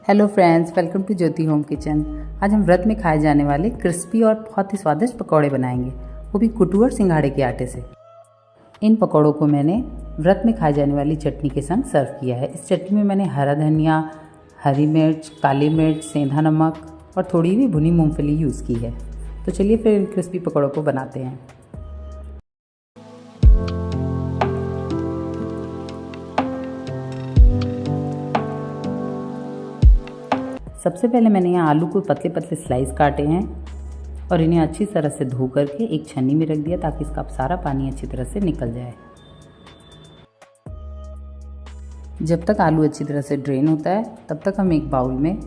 Hello friends, welcome to Jyoti home kitchen. आज हम व्रत में खाए जाने वाले क्रिस्पी और बहुत ही स्वादिष्ट पकौड़े बनाएंगे, वो भी कुटू और सिंघाड़े के आटे से। इन पकौड़ों को मैंने व्रत में खाई जाने वाली चटनी के संग सर्व किया है। इस चटनी में मैंने हरा धनिया, हरी मिर्च, काली मिर्च, सेंधा नमक और थोड़ी भी भुनी मूंगफली यूज़ की है। तो चलिए फिर इन क्रिस्पी पकौड़ों को बनाते हैं। सबसे पहले मैंने यहाँ आलू को पतले पतले स्लाइस काटे हैं और इन्हें अच्छी तरह से धो करके एक छन्नी में रख दिया ताकि इसका सारा पानी अच्छी तरह से निकल जाए। जब तक आलू अच्छी तरह से ड्रेन होता है तब तक हम एक बाउल में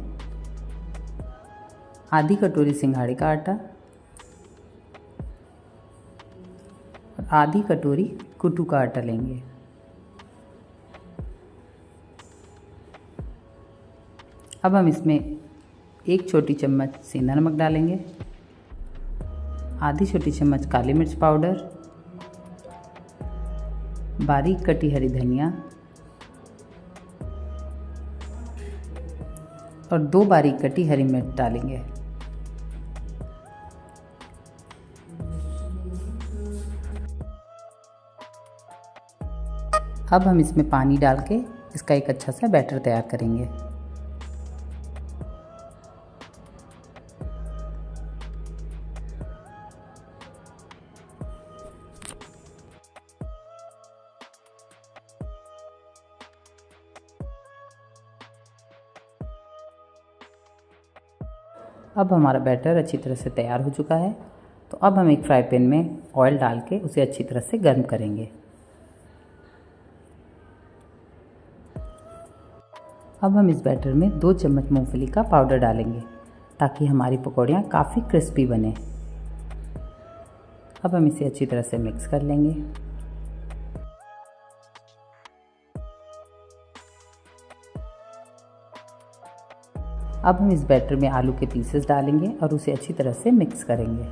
आधी कटोरी सिंघाड़े का आटा और आधी कटोरी कुटू का आटा लेंगे। अब हम इसमें एक छोटी चम्मच सेंधा नमक डालेंगे, आधी छोटी चम्मच काली मिर्च पाउडर, बारीक कटी हरी धनिया और 2 बारीक कटी हरी मिर्च डालेंगे। अब हम इसमें पानी डाल के इसका एक अच्छा सा बैटर तैयार करेंगे। अब हमारा बैटर अच्छी तरह से तैयार हो चुका है, तो अब हम एक फ्राई पैन में ऑयल डाल के उसे अच्छी तरह से गर्म करेंगे। अब हम इस बैटर में 2 चम्मच मूंगफली का पाउडर डालेंगे ताकि हमारी पकौड़ियाँ काफ़ी क्रिस्पी बने। अब हम इसे अच्छी तरह से मिक्स कर लेंगे। अब हम इस बैटर में आलू के पीसेस डालेंगे और उसे अच्छी तरह से मिक्स करेंगे।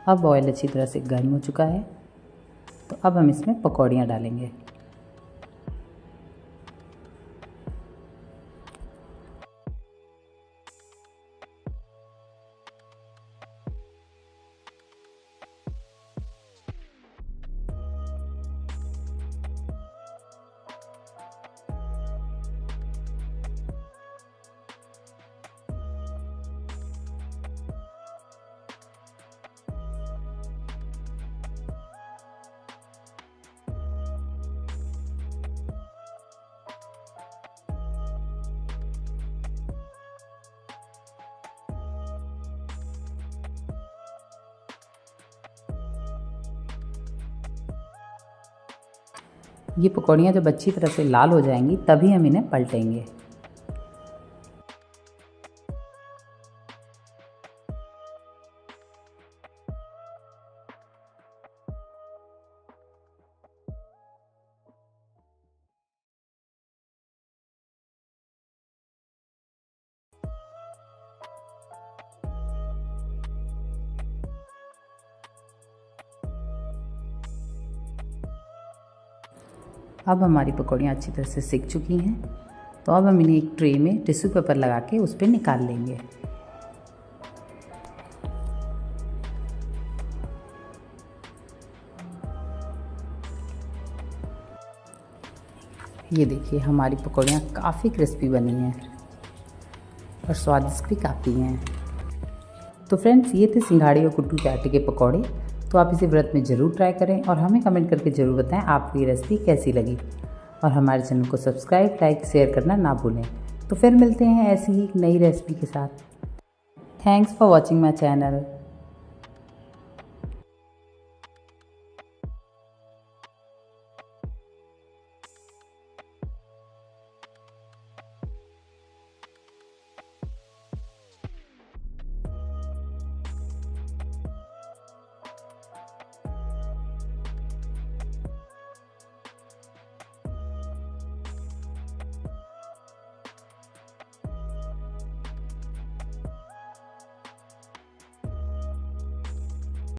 अब ऑयल अच्छी तरह से गर्म हो चुका है, तो अब हम इसमें पकौड़ियाँ डालेंगे। ये पकौड़ियाँ जब अच्छी तरह से लाल हो जाएंगी तभी हम इन्हें पलटेंगे। अब हमारी पकौड़ियाँ अच्छी तरह से सिक चुकी हैं, तो अब हम इन्हें एक ट्रे में टिश्यू पेपर लगा के उस पर निकाल लेंगे। ये देखिए हमारी पकौड़ियाँ काफ़ी क्रिस्पी बनी हैं और स्वादिष्ट भी काफ़ी हैं। तो फ्रेंड्स, ये थे सिंघाड़े और कुट्टू के आटे के पकौड़े। तो आप इसे व्रत में ज़रूर ट्राई करें और हमें कमेंट करके ज़रूर बताएं आपको ये रेसिपी कैसी लगी। और हमारे चैनल को सब्सक्राइब, लाइक, शेयर करना ना भूलें। तो फिर मिलते हैं ऐसी ही एक नई रेसिपी के साथ। Thanks for watching my channel.